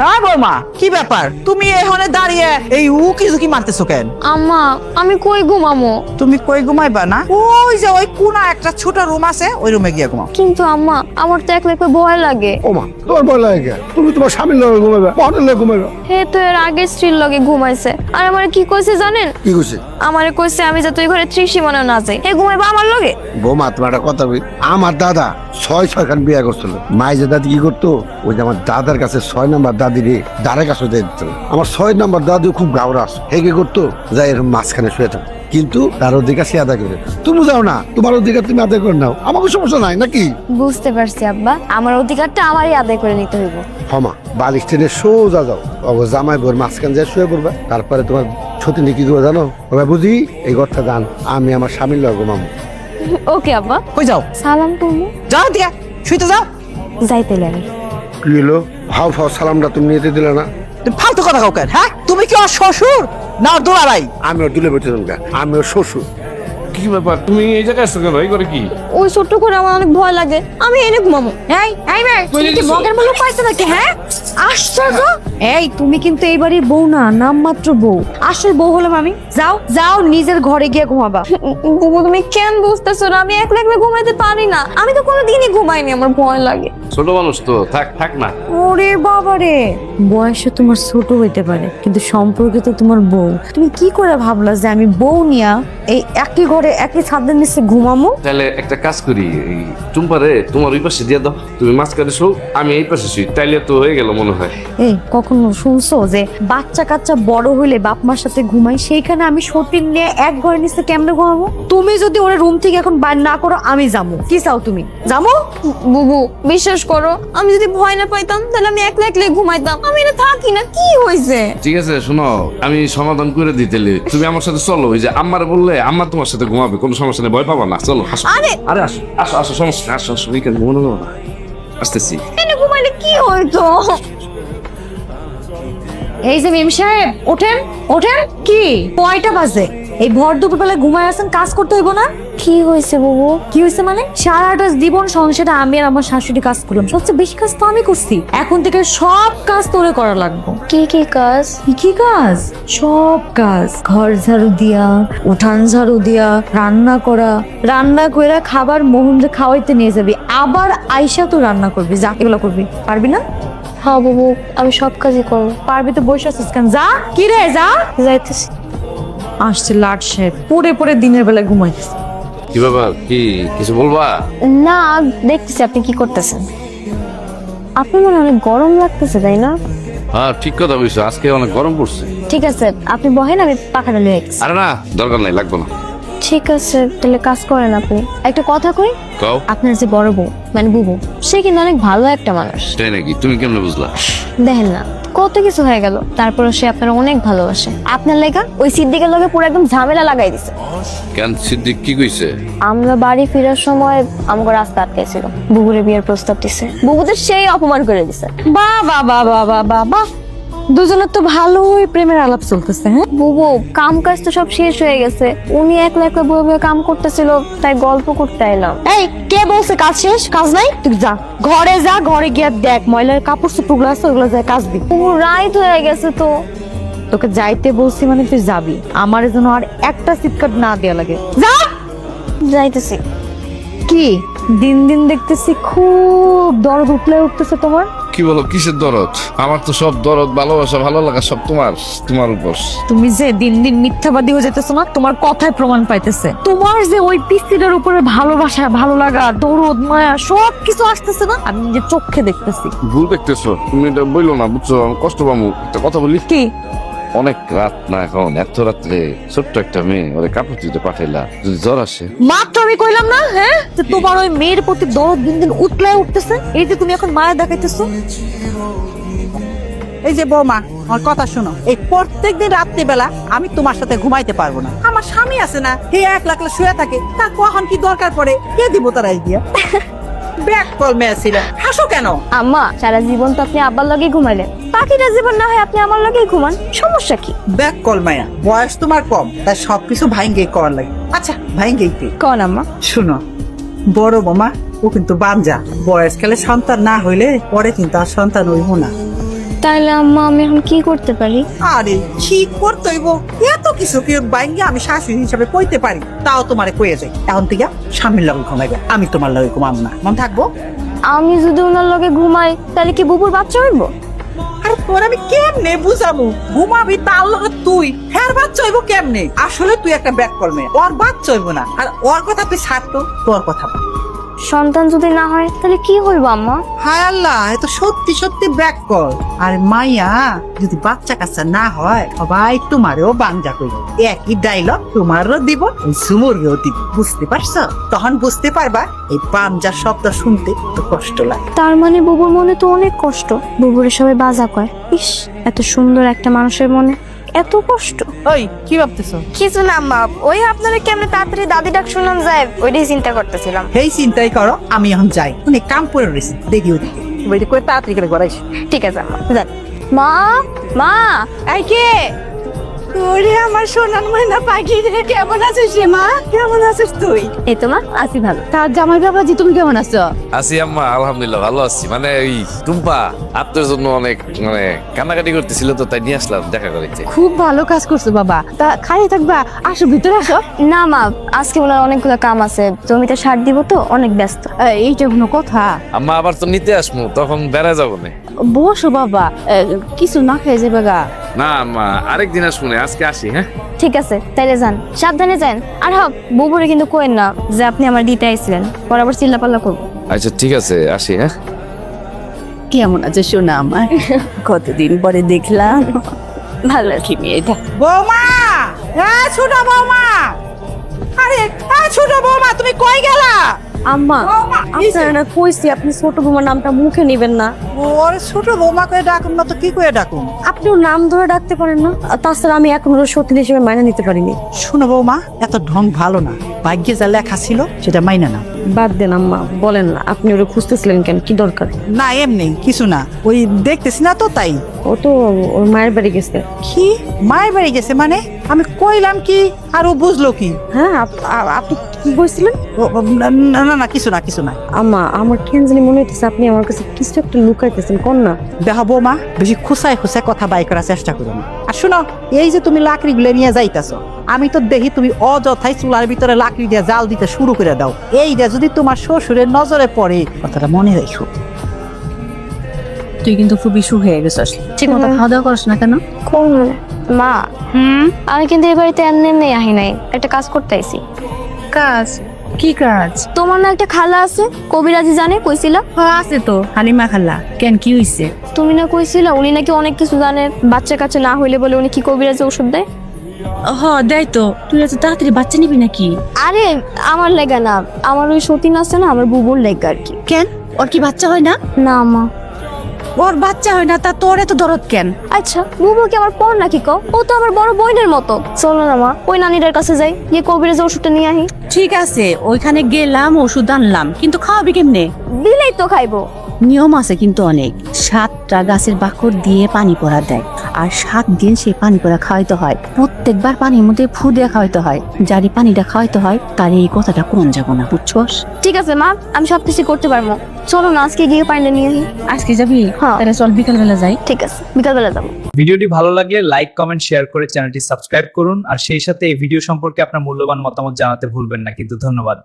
হ্যাঁ বৌমা, কি ব্যাপার? তুমি এখানে দাঁড়িয়ে এই উকি ঝুঁকি মারতেছো কেন? আম্মা আমি কই ঘুমামো? তুমি কই ঘুমাইবা না? ওই যে ওই কোনা একটা ছোট রুম আছে, ওই রুমে গিয়ে ঘুমাও। কিন্তু আম্মা আমার তো একলা একলা ভয় লাগে। ওমা তোমার ভয় লাগে কেন? তুমি তোমার স্বামীর লগে ঘুমাবে, মহনের লগে ঘুমাবে। হে তো এর আগে স্ত্রীর লগে ঘুমাইছে, আর আমার কি কইছে জানেন? কি কইছে? আমারে কইছে আমি যাতে ওই ঘরে ত্রিসীমানা না যাই, হে ঘুমাইবা আমার লগে। বৌমা তোমার একটা কথা বলি, আমার দাদা 6 বিয়ে করছিল। মাই যে দাদি কি করতো, ওই যে আমার দাদার কাছে 6 নম্বর দাদি রে দাঁড়ের কাছে দিয়ে দিত। আমার 6 নম্বর দাদু খুব গাওরাস, হে কি করতো, যাই এরকম মাঝখানে শুয়ে থাকতো, কিন্তু তার অধিকার সে আদায় করে। তুমি যাও না, তোমার অধিকার তুমি আদায় করে নাও, আমাকে সমস্যা নাই নাকি? বুঝতে পারছি আব্বা, আমার অধিকারটা আমারই আদায় করে নিতে হইব। ক্ষমা বালিশ টেনে সোজা যাও, অগো জামাই বোর মাঝখানে যায় শুয়ে পড়বা। তারপরে তোমার ছতিনি কি করবে জানো? ওরা বুঝি এই ঘরটা গান, আমি আমার স্বামীর লগে ঘুমাবো। ওকে আব্বা। কই যাও? সালাম করবো। যাও দিয়া, শুইতে যাও। যাইতে লাগে। কি হলো? হাও ফাও সালামটা তুমি নিতে দিলে না? তুমি ফালতু কথা কাউ কেন? হ্যাঁ, তুমি কি ওর শ্বশুর না ওর দুলাভাই? আমি ওর দুলে বেঁচে আমি ওর শ্বশুর। কি ব্যাপার, তুমি এই জায়গায় আসছো কেন? এই করে কি? ওই ছোট্ট করে আমার অনেক ভয় লাগে, আমি এনে ঘুমাবো। এই এই বে, তুমি কি মগের মুলুক পাইছো নাকি? হ্যাঁ আশ্চর্য। এই তুমি কিন্তু এই বাড়ির বউ না, নামমাত্র বউ। আসল বউ হলাম আমি। যাও যাও নিজের ঘরে গিয়ে ঘুমাবা। বুবু তুমি কেন বুঝতেছো না? আমি একলা একলা ঘুমাইতে পারি না, আমি তো কোনোদিনই ঘুমাইনি, আমার ভয় লাগে। ছোট মানুষ তো, থাক থাক না। ওরে বাবা রে, বয়সে তোমার ছোট হইতে পারে কিন্তু সম্পর্কে তো তোমার বউ। তুমি কি করে ভাবলা যে আমি বউ নিয়া এই একই ঘরে একই ছাদের নিচে ঘুমামো? তাহলে একটা কাজ করি, এই টুম্পারে তোমার ওই পাশে দিয়ে দাও, তুমি মাঝখানে শো, আমি এই পাশে শুই, তাইলে তো হয়ে গেল মনে হয়। এই কখনো শুনছো যে বাচ্চা কাচ্চা বড় হইলে বাপ মার সাথে ঘুমাই? সেইখানে আমি সতীন নিয়ে এক ঘরের নিচে কেমনে ঘুমাবো? তুমি যদি ওরা রুম থেকে এখন বাইর না করো, আমি যাবো। কি চাও তুমি? যাবো? বুবু বিশ্বাস করো, আমি যদি ভয় না পাইতাম তাহলে আমি একলা একলা ঘুমাইতাম। আমি এটা থাকি না, কি হয়েছে? ঠিক আছে শোনো, আমি সমাধান করে দিতেলে তুমি আমার সাথে চলো, ওই যে আম্মার বললে আম্মা তোমার সাথে ঘুমাবে, কোনো সমস্যা নেই, ভয় পাবা না। চলো আসো। আরে আরে আসো আসো আসো, সমস্যা নেই, আসো আসো, এখানে ঘুমানো যাবো না, আসতেছি। এনে ঘুমাইলে কি হইতো? এই যে মেম সাহেব, ওঠেন ওঠেন। কি কয়টা বাজে? এই ভর দুপুর বেলা ঘুমায় আছেন, কাজ করতে হইব না? কি হয়েছে বুবু? কি হয়েছে মানে? সারাটা জীবন সংসারে আমি আর আমার শাশুড়ি কাজ করলাম, সবচেয়ে বেশি কাজ তো আমি করছি। এখন থেকে সব কাজ তোরে করা লাগবে। কি কি কাজ? কি কাজ? সব কাজ। ঘর ঝাড়ু দিয়া, উঠান ঝাড়ু দিয়া, রান্না করা, রান্না কইরা খাবার মোহনরে খাওয়াইতে নিয়ে যাবি, আবার আইসা তো রান্না করবি। যা, এগুলো করবি। পারবি না? হ্যাঁ বুবু, আমি সব কাজই করবো। পারবি তো, বসে আছিস কেন? যা। কি রে, যা। যাইতেছি। আসছে লাট সাহেব, পরে পরে দিনের বেলা ঘুমাইতেছে। কি ব্যাপার, কি কিছু বলবা? না, দেখতেছি আপনি কি করতেছেন। আপনার মনে হয় অনেক গরম লাগতেছে, তাই না? হ্যাঁ ঠিক কথা বলছো, আজকে অনেক গরম পড়ছে। ঠিক আছে আপনি বহেন, আমি পাখাটা লয়ে আসছি। আরে না, দরকার নাই, লাগবে না। ঠিক আছে তাহলে কাজ করেন আপনি। একটা কথা কই, কাও আপনার যে বড় বউ মানে বুবু, সে কিন্তু অনেক ভালো একটা মানুষ। তাই নাকি? তুমি কেমনে বুঝলা? দেখেন না কত কিছু হয়ে গেল, তারপরে সে আপনার অনেক ভালোবাসে। আপনার লেগা ওই সিদ্দিকের লগে পুরো একদম ঝামেলা লাগাই দিছে। কেন, সিদ্দিক কি কইছে? আমরা বাড়ি ফেরার সময় আমাকে রাস্তা আটকেছিল, বুবুরে বিয়ের প্রস্তাব দিছে, বুবুদের সেই অপমান করে দিছে। বাহ বাহ বাহ বাহ বাহ বাহ বাহ, দুজনের তো ভালোই প্রেমের আলাপ চলতেছে। হ্যাঁ বুবু কাম কাজ তো সব শেষ হয়ে গেছে, উনি একলা একলা বয়ে বয়ে কাম করতেছিল, তাই গল্প করতে এলাম। এই কে বলছে কাজ শেষ? কাজ নাই? তুই যা ঘরে, যা ঘরে গিয়ে দেখ ময়লার কাপড় চোপড় আছে, ওগুলো যায় কাজ দি। বুবু রাইত হয়ে গেছে তো। তোকে যাইতে বলছি মানে তুই যাবি, আমার জন্য আর একটা সিটকাট না দেয়া লাগে। যা। যাইতেছি। কি দিন দিন দেখতেছি খুব দরদ উঠলে উঠতেছে তোমার। কি বলো, কিসের দরদ? আমার তো সব দরদ, ভালোবাসা, ভালো লাগা সব তোমার উপর। তুমি যে দিন দিন মিথ্যাবাদী হয়ে যেতেছো না, তোমার কথায় প্রমাণ পাইতেছে। তোমার যে ওই পিস্তিটার উপরে ভালোবাসা, ভালো লাগা, দরদ, মায়া সব কিছু আসতেছে না, আমি নিজের চোখে দেখতেছি। ভুল দেখতেছো, তুমি এটা বইলো না, বুঝছো? আমি কষ্ট পাবো। একটা কথা বলি, কি? অনেক রাত না এখন, এত রাত্রে ছোট্ট একটা মেয়ে ওরে কাপড় দিতে পাঠাইলা, যদি জ্বর আসে। মাত্র আমি কইলাম না, হ্যাঁ, যে তোমার ওই মেয়ের প্রতি দরদ দিন দিন উতলায় উঠতেছে, এই যে তুমি এখন মায়া দেখাইতেছো। এই যে বৌমা, আমার কথা শোনো। এই প্রত্যেকদিন রাত্রিবেলা আমি তোমার সাথে ঘুমাইতে পারবো না। আমার স্বামী আছে না, হে একলা একলা শুয়ে থাকে, তা কখন কি দরকার পড়ে কে দিব তার আইডিয়া। ব্যাক কল মেয়ে ছিল, হাসো কেন? আম্মা সারা জীবন তো আপনি আব্বার লগেই ঘুমাইলেন, বাকিটা জীবন না হয় আপনি আমার লগেই ঘুমান, সমস্যা কি? ব্যাক কল মায়া, বয়স তোমার কম, তাই সবকিছু ভাইঙ্গে করার লাগে। আচ্ছা ভাইঙ্গেই কোন আম্মা? শুনো, বড় বোমা ও কিন্তু বাঞ্জা, বয়সকালে সন্তান না হইলে পরে কিন্তু আর সন্তান হইব না। তাহলে আম্মা আমি এখন কি করতে পারি? আরে কি করতে হইব, এত কিছু কি বাইঙ্গে আমি শাশুড়ি হিসাবে কইতে পারি, তাও তোমারে কইয়ে যাই। এখন থেকে স্বামীর লগে ঘুমাইবে, আমি তোমার লগে ঘুমাম না, মন থাকবো? আমি যদি ওনার লগে ঘুমাই তাহলে কি বুবুর বাচ্চা হইব? আর তোর আমি কেমনে বুঝাবো? ঘুমাবি তার লগে তুই, হ্যাঁ বাচ্চা হইব কেমনে? আসলে তুই একটা ব্যাক করবে, ওর বাচ্চা হইব না। আর ওর কথা তুই ছাড়তো, তোর কথা বল। সন্তান যদি না হয় তাহলে কি হইব আম্মা? হায় আল্লাহ, এ তো সত্যি সত্যি ব্যাক কর। আর মাইয়া যদি বাচ্চা কাচ্চা না হয়, সবাই তোমারও বাঞ্জা কইব। একই ডায়লগ তোমারও দিব, সুমুরও দিব, বুঝতে পারছো? তখন বুঝতে পারবা এই বাঞ্জার শব্দ শুনতে তো কষ্ট লাগে। তার মানে বুবুর মনে তো অনেক কষ্ট। বুবুরে সবাই বাজা কয়। ইস, এত সুন্দর একটা মানুষের মনে এত কষ্ট। ওই কি ভাবতেছো? কিছু না আম্মা, ওই আপনারা কেমনে তাড়াতাড়ি দাদি ডাক শুনলাম যায়, ওইটাই চিন্তা করতেছিলাম। এই চিন্তাই করো, আমি এখন যাই, অনেক কাম করে রয়েছি, দেখি ওদিকে ওইটা করে তাড়াতাড়ি করে গড়াইছি। ঠিক আছে আম্মা, যান। মা, মা, এই কে? ওরে আমার সোনার ময়না পাখি রে, কেমন আছিস রে মা? কেমন আছিস তুই? এই তো মা, আছি ভালো। তার জামাই বাবাজি তুমি কেমন আছো? আছি আম্মা, আলহামদুলিল্লাহ ভালো আছি। মানে ওই টুম্পা আপনার জন্য অনেক মানে কান্নাকাটি করতেছিল, তো তাই নিয়ে আসলাম দেখা করতে। খুব ভালো কাজ করছো বাবা। তা খাইয়ে থাকবা, আসো ভিতরে আসো। না মা, আজকে ওনার অনেকগুলো কাম আছে, জমিতে সার দিব তো, অনেক ব্যস্ত। এইটা কোনো কথা? আম্মা আবার তো নিতে আসবো, তখন বেড়া যাবো না। বসো বাবা, কিছু না খেয়ে যাবে গা। না আম্মা, আরেকদিন আসবো না, আজকে আসি। হ্যাঁ ঠিক আছে, তাইলে যান, সাবধানে যান। আর হ্যাঁ, বুবুরে কিন্তু কোয়েন না যে আপনি আমার দিতে আইছিলেন, বরাবর চিল্লাপাল্লা করবো। আচ্ছা ঠিক আছে, আসি। হ্যাঁ কেমন আছে শোনা আমার? কতদিন পরে দেখলাম। ভালো কি মেয়েটা? বৌমা, হ্যাঁ ছোট বৌমা, আরে ছোট বৌমা তুমি কই গেলা? আম্মা, বৌমা, আপনারা না কইছি আপনি ছোট বৌমার নামটা মুখে নেবেন না। ওর ছোট বৌমা করে ডাকুন না তো কি করে ডাকুন? আপনিও নাম ধরে ডাকতে পারেন না। আর তাছাড়া আমি এখন ওর সত্যি হিসেবে মাইনে নিতে পারিনি। শোনো বৌমা, এত ঢং ভালো না, ভাগ্যে যা লেখা ছিল সেটা মাইনা না। বাদ দেন আম্মা, বলেন না আপনি ওরে খুঁজতেছিলেন কেন, কি দরকার? না এমনি কিছু না, ওই দেখতেছি না তো তাই। ও তো ওর মায়ের বাড়ি গেছে। কি মায়ের বাড়ি গেছে মানে? আমি কইলাম কি আর ও বুঝলো কি? হ্যাঁ, আপনি কি বলছিলেন? না না না, কিছু না কিছু না। আম্মা, আমার কেন জানি মনে হইতেছে আপনি আমার কাছে কিছু একটা লুকাইতেছেন, কোন না? দেখো বৌমা, বেশি খুসায় খুসায় কথা বাই করার চেষ্টা করো না। আর শোনো, এই যে তুমি লাকড়ি গুলো নিয়ে যাইতাছো, আমি তো দেখি তুমি অযথাই চুলার ভিতরে লাকড়ি দিয়ে জাল দিতে শুরু করে দাও। এইটা যদি তোমার শ্বশুরের নজরে পড়ে, কথাটা মনে রাখো। তুই কিন্তু খুব ইস্যু হয়ে গেছিস, ঠিক মতো খাওয়া দাওয়া করিস না কেন? কোন মা? আমি কিন্তু এই বাড়িতে এমনি এমনি আহি নাই, একটা কাজ করতে আইছি। কাজ? কি কাজ? তোমার না একটা খালা আছে, কবিরাজি জানে, কইছিলা? আছে তো, হালিমা খালা। কেন, কি হইছে? তুমি না কইছিলা উনি নাকি অনেক কিছু জানে, বাচ্চা কাচ্চা না হইলে বলে উনি কি কবিরাজি ওষুধ দেয়? দেয় তো। তুই এত তাড়াতাড়ি বাচ্চা নিবি নাকি? আরে আমার লেগা না, আমার ওই সতীন আছে না, আমার বুবুর লেগা আর কি। কেন, ওর কি বাচ্চা হয় না? না মা, ওর বাচ্চা হয় না, তা তোর এত দরদ কেন? আচ্ছা বুবু কি আমার পর নাকি কও? ও তো আমার বড় বোনের মতো। চলো না মা, ওই নানিটার কাছে যাই, গিয়ে কবিরাজি ওষুধটা নিয়ে আহি। ঠিক আছে, ওইখানে গেলাম, ওষুধ আনলাম, কিন্তু খাওয়াবি কেমনে? দিলেই তো খাইবো। নিয়ম আছে কিন্তু অনেক। 7টা গাছের বাকড় দিয়ে পানি পড়া দেয়, আর 7 দিন সেই পানি পড়া খাওয়াইতে হয়। প্রত্যেকবার পানির মধ্যে ফু দিয়ে খাওয়াইতে হয়। যারই পানিটা খাওয়াইতে হয় তার এই কথাটা কোন যাবো না, বুঝছস? ঠিক আছে মা, আমি সব কিছু করতে পারবো। চলো না আজকে গিয়ে পানিটা নিয়ে আহি। আজকে যাবি? হ্যাঁ। তাহলে চল বিকালবেলা যাই। ঠিক আছে, বিকালবেলা যাবো। ভিডিওটি ভালো লাগলে লাইক, কমেন্ট, শেয়ার করে চ্যানেলটি সাবস্ক্রাইব করুন। আর সেই সাথে এই ভিডিও সম্পর্কে আপনার মূল্যবান মতামত জানাতে ভুলবেন না। কিন্তু ধন্যবাদ।